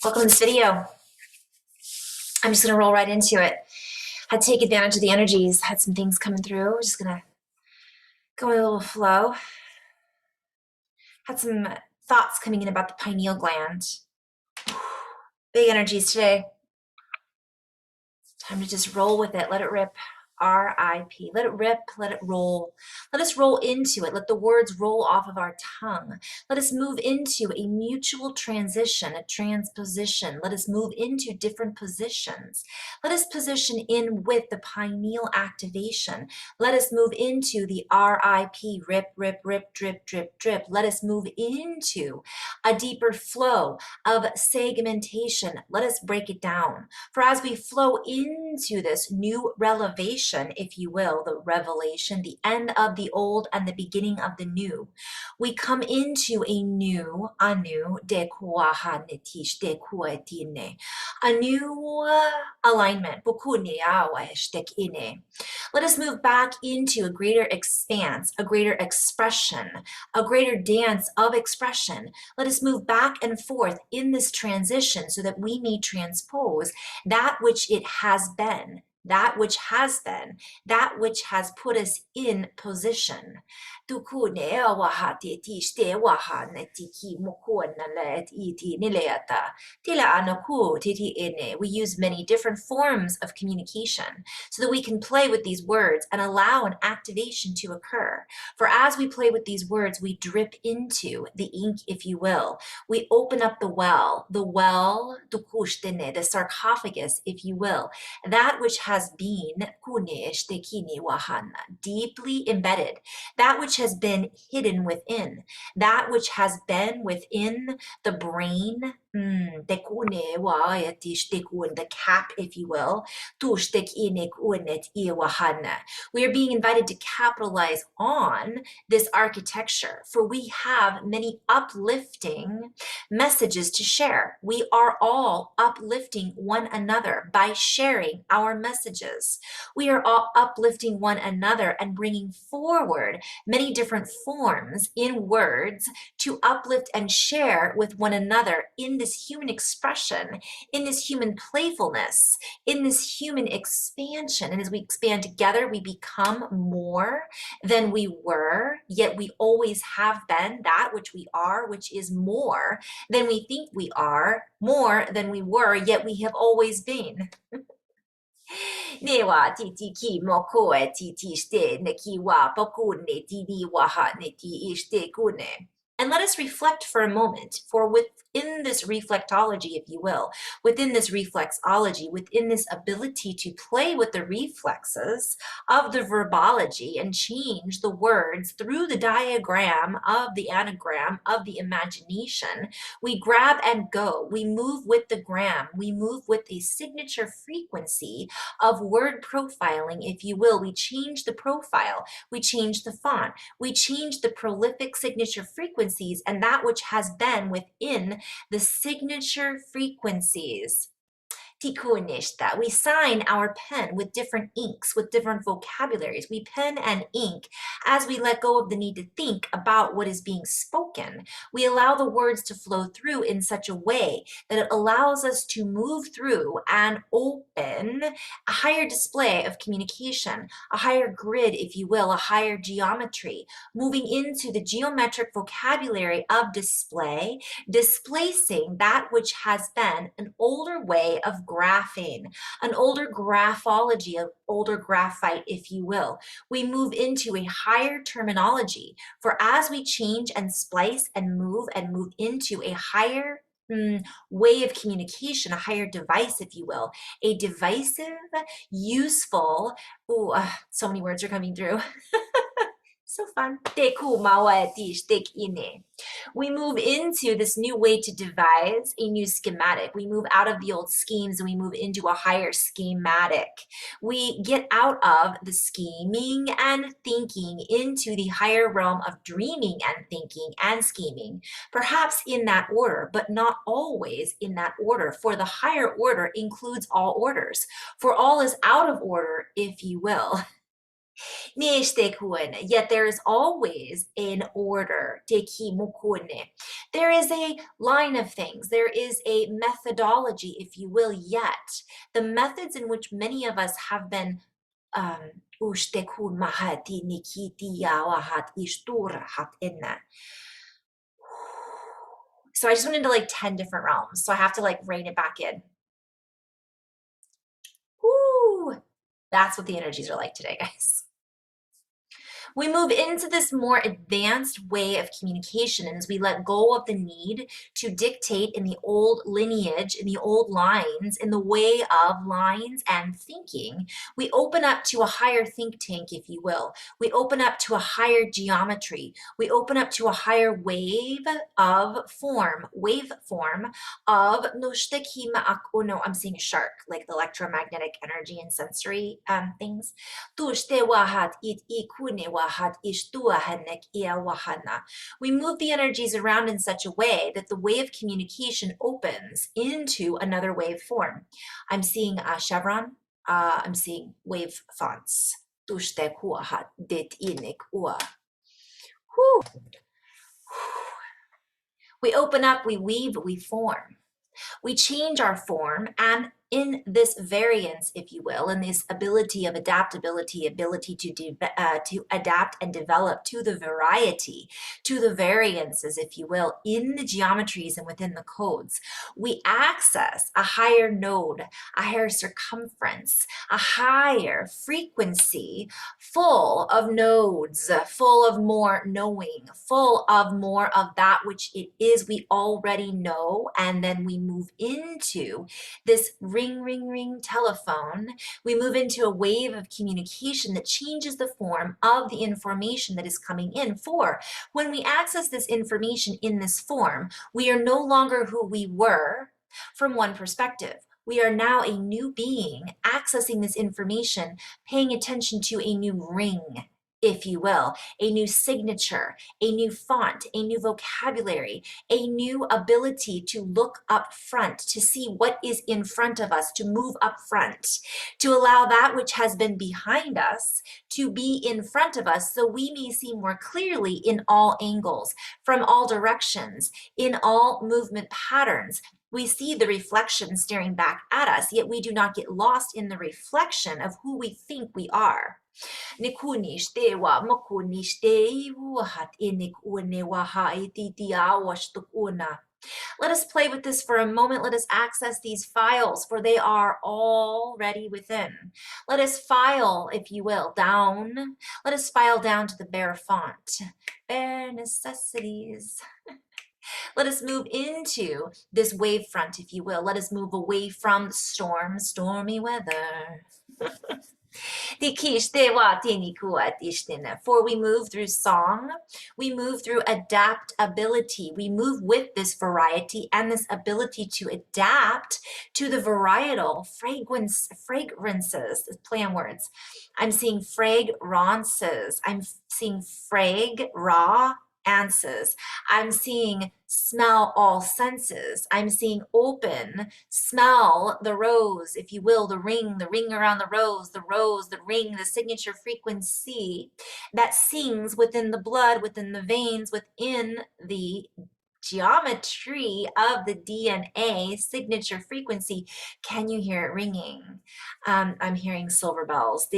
Welcome to this video. I'm just gonna roll right into it. Had to take advantage of the energies, had some things coming through. We're just gonna go with a little flow. Had some thoughts coming in about the pineal gland. Big energies today. Time to just roll with it, let it rip. R.I.P. Let it rip, let it roll. Let us roll into it. Let the words roll off of our tongue. Let us move into a mutual transition, a transposition. Let us move into different positions. Let us position in with the pineal activation. Let us move into the R.I.P. Rip, rip, rip, drip, drip, drip. Let us move into a deeper flow of segmentation. Let us break it down. For as we flow into this new revelation, if you will, the revelation, the end of the old and the beginning of the new, we come into a new alignment. Let us move back into a greater expanse, a greater expression, a greater dance of expression. Let us move back and forth in this transition so that we may transpose that which it has been, that which has been, that which has put us in position. We use many different forms of communication so that we can play with these words and allow an activation to occur. For as we play with these words, we drip into the ink, if you will. We open up the well, the sarcophagus, if you will, that which has been deeply embedded, that which has been hidden within, that which has been within the brain, the cap, if you will. We are being invited to capitalize on this architecture, for we have many uplifting messages to share. We are all uplifting one another by sharing our messages. We are all uplifting one another and bringing forward many different forms in words to uplift and share with one another in this human expression, in this human playfulness, in this human expansion. And as we expand together, we become more than we were, yet we always have been that which we are, which is more than we think we are, more than we were, yet we have always been. And let us reflect for a moment, for within this reflectology, if you will, within this reflexology, within this ability to play with the reflexes of the verbology and change the words through the diagram of the anagram of the imagination, we grab and go. We move with the gram. We move with a signature frequency of word profiling, if you will. We change the profile. We change the font. We change the prolific signature frequencies and that which has been within the signature frequencies. We sign our pen with different inks, with different vocabularies. We pen and ink as we let go of the need to think about what is being spoken. We allow the words to flow through in such a way that it allows us to move through and open a higher display of communication, a higher grid, if you will, a higher geometry, moving into the geometric vocabulary of display, displacing that which has been an older way of graphing, an older graphology, of older graphite, if you will. We move into a higher terminology, for as we change and splice and move into a higher way of communication, a higher device, if you will, a divisive, useful, so many words are coming through. So fun. We move into this new way to devise a new schematic. We move out of the old schemes and we move into a higher schematic. We get out of the scheming and thinking into the higher realm of dreaming and thinking and scheming, perhaps in that order, but not always in that order, for the higher order includes all orders, for all is out of order, if you will. Yet there is always an order. There is a line of things. There is a methodology, if you will, yet the methods in which many of us have been so I just went into like 10 different realms. So I have to like rein it back in. Woo! That's what the energies are like today, guys. We move into this more advanced way of communication, and as we let go of the need to dictate in the old lineage, in the old lines, in the way of lines and thinking, we open up to a higher think tank, if you will. We open up to a higher geometry. We open up to a higher wave of form, waveform of no, I'm seeing a shark, like the electromagnetic energy and sensory things. We move the energies around in such a way that the way of communication opens into another wave form. I'm seeing a chevron. I'm seeing wave fonts. We open up, we weave, we form. We change our form, and in this variance, if you will, in this ability of adaptability, ability to adapt and develop to the variety, to the variances, if you will, in the geometries and within the codes, we access a higher node, a higher circumference, a higher frequency, full of nodes, full of more knowing, full of more of that which it is we already know, and then we move into this ring, ring, ring telephone. We move into a wave of communication that changes the form of the information that is coming in. For when we access this information in this form, we are no longer who we were from one perspective. We are now a new being accessing this information, paying attention to a new ring, if you will, a new signature, a new font, a new vocabulary, a new ability to look up front, to see what is in front of us, to move up front, to allow that which has been behind us to be in front of us so we may see more clearly in all angles, from all directions, in all movement patterns. We see the reflection staring back at us, yet we do not get lost in the reflection of who we think we are. Let us play with this for a moment. Let us access these files, for they are already within. Let us file, if you will, down. Let us file down to the bare font. Bare necessities. Let us move into this wave front, if you will. Let us move away from storm, stormy weather. For we move through song, we move through adaptability. We move with this variety and this ability to adapt to the varietal fragrances, play on words. I'm seeing fragrances. I'm seeing answers. I'm seeing smell all senses. I'm seeing open, smell the rose, if you will, the ring around the rose, the ring, the signature frequency that sings within the blood, within the veins, within the geometry of the DNA signature frequency. Can you hear it ringing? I'm hearing silver bells.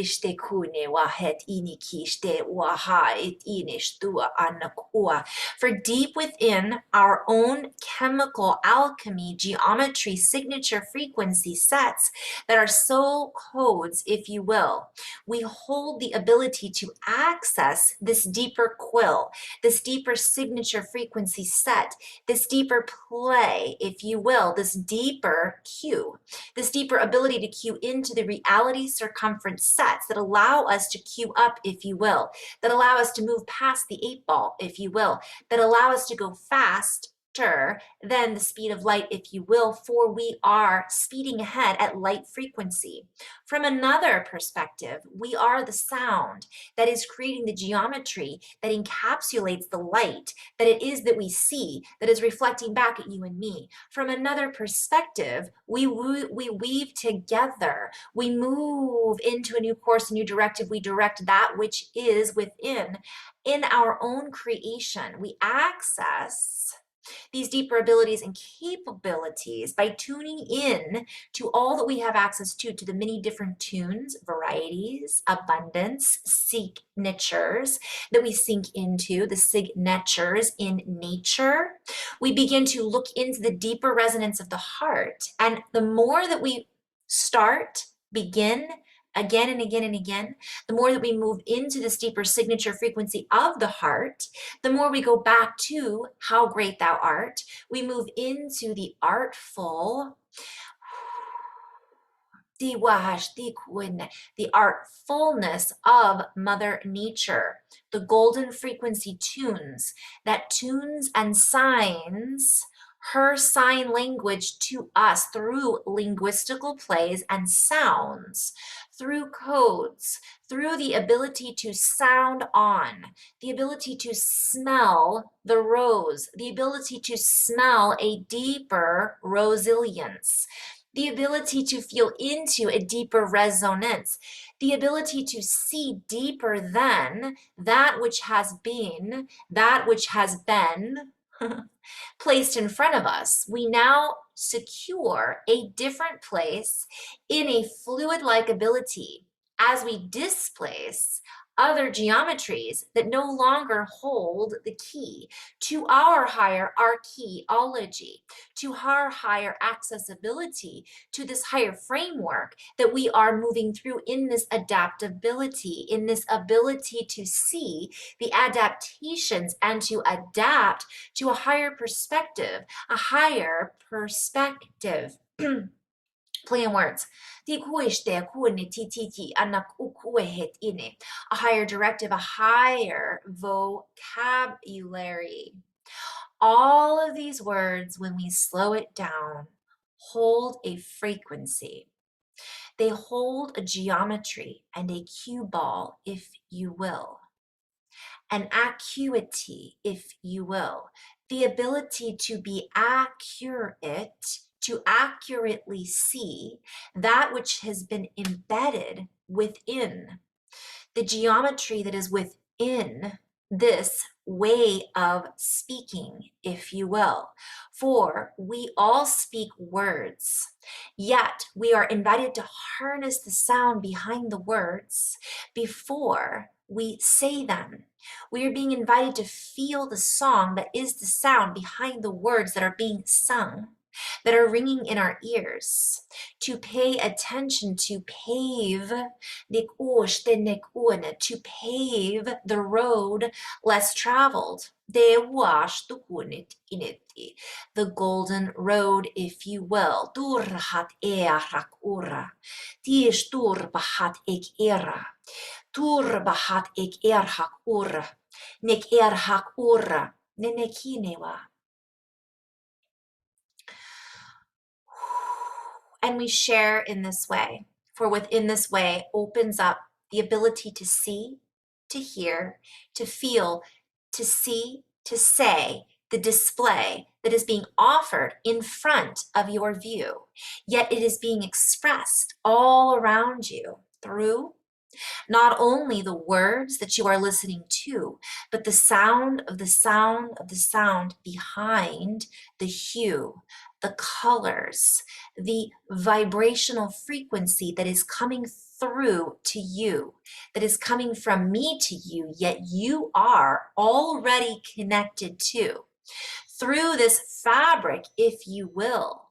For deep within our own chemical alchemy, geometry, signature frequency sets that are soul codes, if you will, we hold the ability to access this deeper quill, this deeper signature frequency set, this deeper play, if you will, this deeper cue, this deeper ability to cue into the reality circumference sets that allow us to cue up, if you will, that allow us to move past the 8 ball, if you will, that allow us to go fast faster than the speed of light, if you will, for we are speeding ahead at light frequency. From another perspective, we are the sound that is creating the geometry that encapsulates the light that it is that we see, that is reflecting back at you and me. From another perspective, we weave together, we move into a new course, a new directive, we direct that which is within. In our own creation, we access these deeper abilities and capabilities by tuning in to all that we have access to the many different tunes, varieties, abundance, signatures that we sink into, the signatures in nature. We begin to look into the deeper resonance of the heart. And the more that we begin, again and again and again, the more that we move into this deeper signature frequency of the heart, the more we go back to how great thou art. We move into the artful, the artfulness of Mother Nature, the golden frequency tunes that tunes and signs her sign language to us through linguistical plays and sounds, through codes, through the ability to sound on, the ability to smell the rose, the ability to smell a deeper resilience, the ability to feel into a deeper resonance, the ability to see deeper than that which has been, placed in front of us. We now secure a different place in a fluid-like ability as we displace other geometries that no longer hold the key to our higher archaeology, to our higher accessibility, to this higher framework that we are moving through in this adaptability, in this ability to see the adaptations and to adapt to a higher perspective, a higher perspective. Play on words. A higher directive, a higher vocabulary. All of these words, when we slow it down, hold a frequency. They hold a geometry and a cue ball, if you will. An acuity, if you will. The ability to be accurate, to accurately see that which has been embedded within the geometry that is within this way of speaking, if you will. For we all speak words, yet we are invited to harness the sound behind the words before we say them. We are being invited to feel the song that is the sound behind the words that are being sung, that are ringing in our ears, to pay attention, to pave the road less traveled. The golden road, if you will. Turbahat ek erhak ura, nek erhak ura, nenekinewa. And we share in this way, for within this way opens up the ability to see, to hear, to feel, to see, to say, the display that is being offered in front of your view, yet it is being expressed all around you through not only the words that you are listening to, but the sound of the sound of the sound behind the hue, the colors, the vibrational frequency that is coming through to you, that is coming from me to you, yet you are already connected to. Through this fabric, if you will,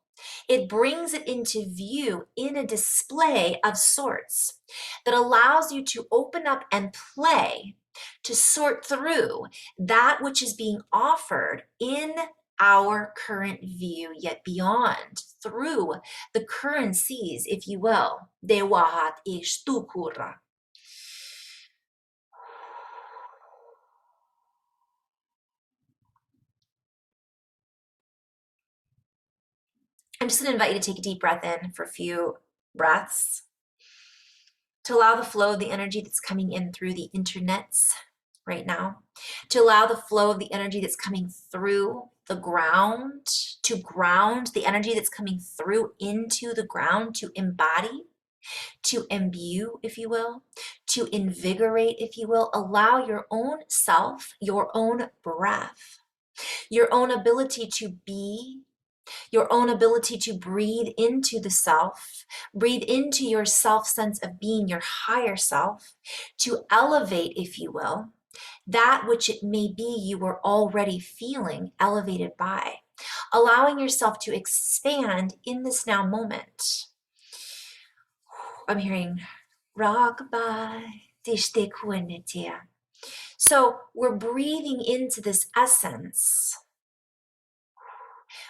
it brings it into view in a display of sorts that allows you to open up and play, to sort through that which is being offered in our current view, yet beyond, through the currencies, if you will. Dewahat ishtukura. I'm just going to invite you to take a deep breath in for a few breaths, to allow the flow of the energy that's coming in through the internets right now, to allow the flow of the energy that's coming through the ground, to ground the energy that's coming through into the ground, to embody, to imbue, if you will, to invigorate, if you will. Allow your own self, your own breath, your own ability to be, your own ability to breathe into the self, breathe into your self sense of being, your higher self, to elevate, if you will, that which it may be you were already feeling elevated by, allowing yourself to expand in this now moment. I'm hearing rockabye. So we're breathing into this essence,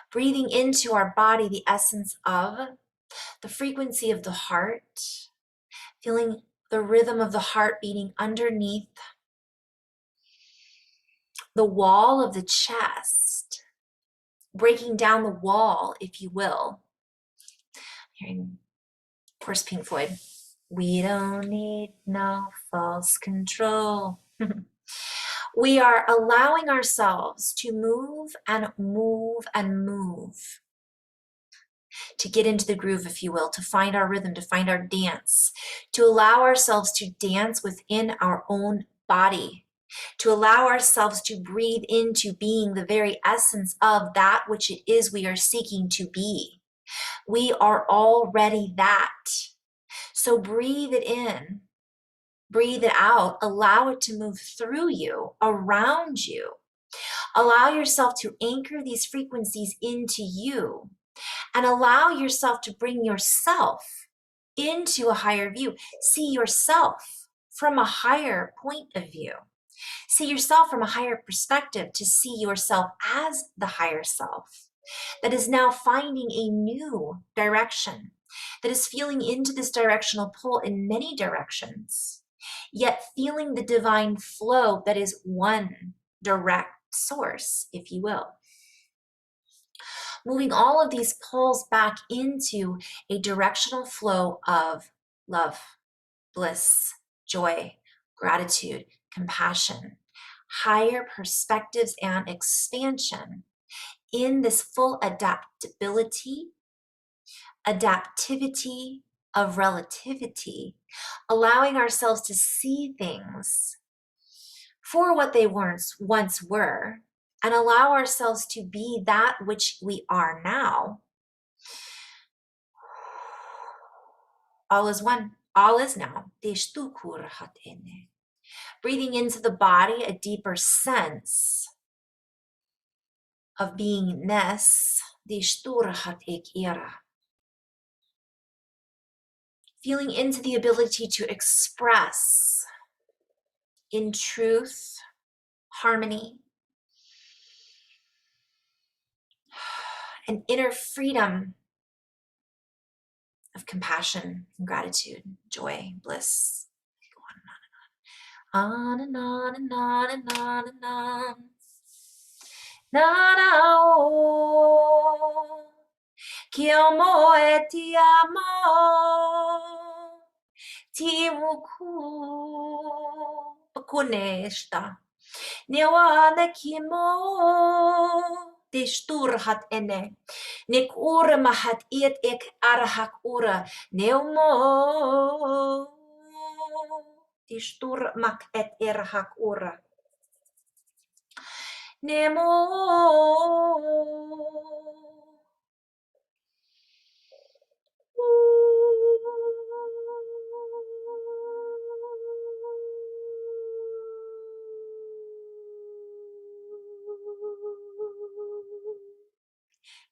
breathing into our body the essence of the frequency of the heart, feeling the rhythm of the heart beating underneath the wall of the chest, breaking down the wall, if you will. Hearing, of course, Pink Floyd. We don't need no false control. We are allowing ourselves to move and move and move, to get into the groove, if you will, to find our rhythm, to find our dance, to allow ourselves to dance within our own body, to allow ourselves to breathe into being the very essence of that which it is we are seeking to be. We are already that. So breathe it in, breathe it out, allow it to move through you, around you. Allow yourself to anchor these frequencies into you, and allow yourself to bring yourself into a higher view. See yourself from a higher point of view. See yourself from a higher perspective, to see yourself as the higher self that is now finding a new direction, that is feeling into this directional pull in many directions, yet feeling the divine flow that is one direct source, if you will. Moving all of these pulls back into a directional flow of love, bliss, joy, gratitude, compassion, higher perspectives and expansion in this full adaptability of relativity, allowing ourselves to see things for what they once were, and allow ourselves to be that which we are now. All is one, all is now. Breathing into the body, a deeper sense of beingness. Feeling into the ability to express in truth, harmony, an inner freedom of compassion and gratitude, joy, bliss. On and on and on and on and on. Nanao, kiomo eti amo, timuku, pakunesta. Newana kimo, disturhat ene. Nik ura mahat iet ek arahak ura. Neumo, distur mak et erhak ura. Nemo.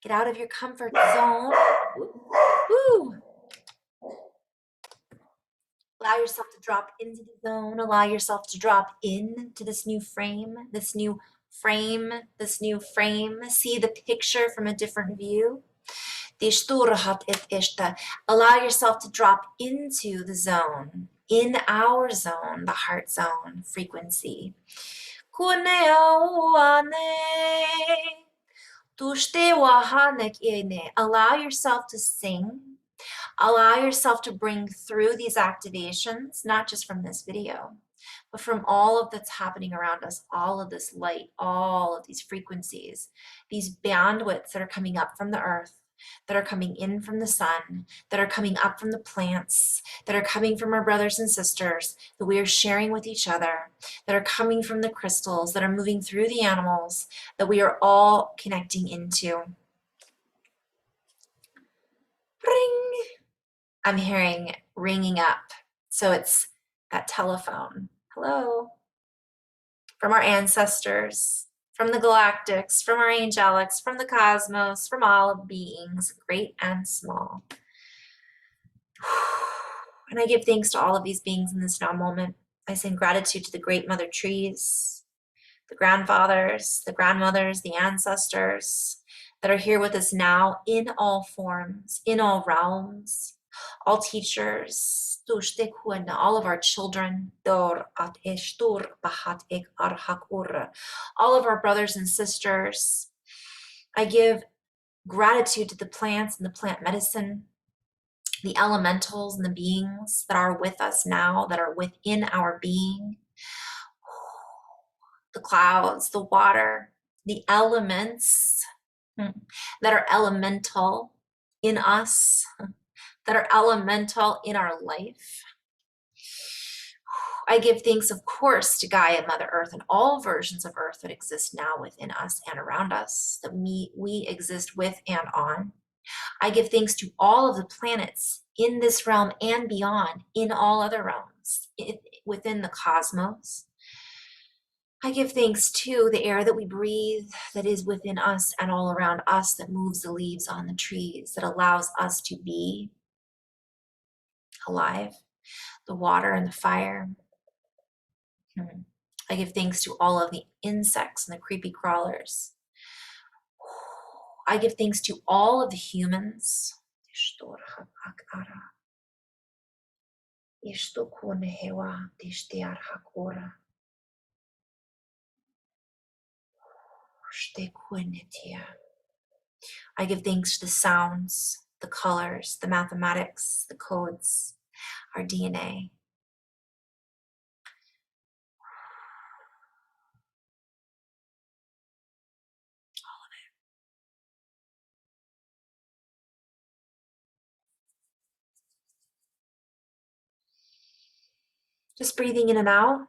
Get out of your comfort zone. Woo. Allow yourself to drop into the zone. Allow yourself to drop into this new frame, this new frame. See the picture from a different view. Allow yourself to drop into the zone, in our zone, the heart zone frequency. Allow yourself to sing. Allow yourself to bring through these activations, not just from this video, but from all of that's happening around us, all of this light, all of these frequencies, these bandwidths that are coming up from the earth, that are coming in from the sun, that are coming up from the plants, that are coming from our brothers and sisters, that we are sharing with each other, that are coming from the crystals, that are moving through the animals, that we are all connecting into. Ring. I'm hearing ringing up. So it's that telephone. Hello. From our ancestors, from the galactics, from our angelics, from the cosmos, from all beings, great and small. And I give thanks to all of these beings in this now moment. I send gratitude to the great mother trees, the grandfathers, the grandmothers, the ancestors that are here with us now in all forms, in all realms, all teachers, all of our children, all of our brothers and sisters. I give gratitude to the plants and the plant medicine, the elementals and the beings that are with us now, that are within our being, the clouds, the water, the elements that are elemental in us, that are elemental in our life. I give thanks, of course, to Gaia, Mother Earth, and all versions of Earth that exist now within us and around us, that we exist with and on. I give thanks to all of the planets in this realm and beyond, in all other realms, within the cosmos. I give thanks to the air that we breathe, that is within us and all around us, that moves the leaves on the trees, that allows us to be alive, the water and the fire. I give thanks to all of the insects and the creepy crawlers. I give thanks to all of the humans. I give thanks to the sounds, the colors, the mathematics, the codes, our DNA. Just breathing in and out,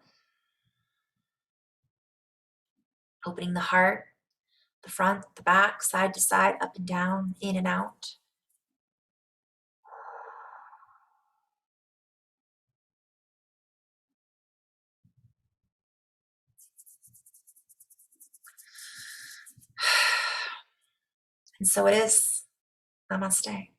opening the heart, the front, the back, side to side, up and down, in and out. And so it is. Namaste.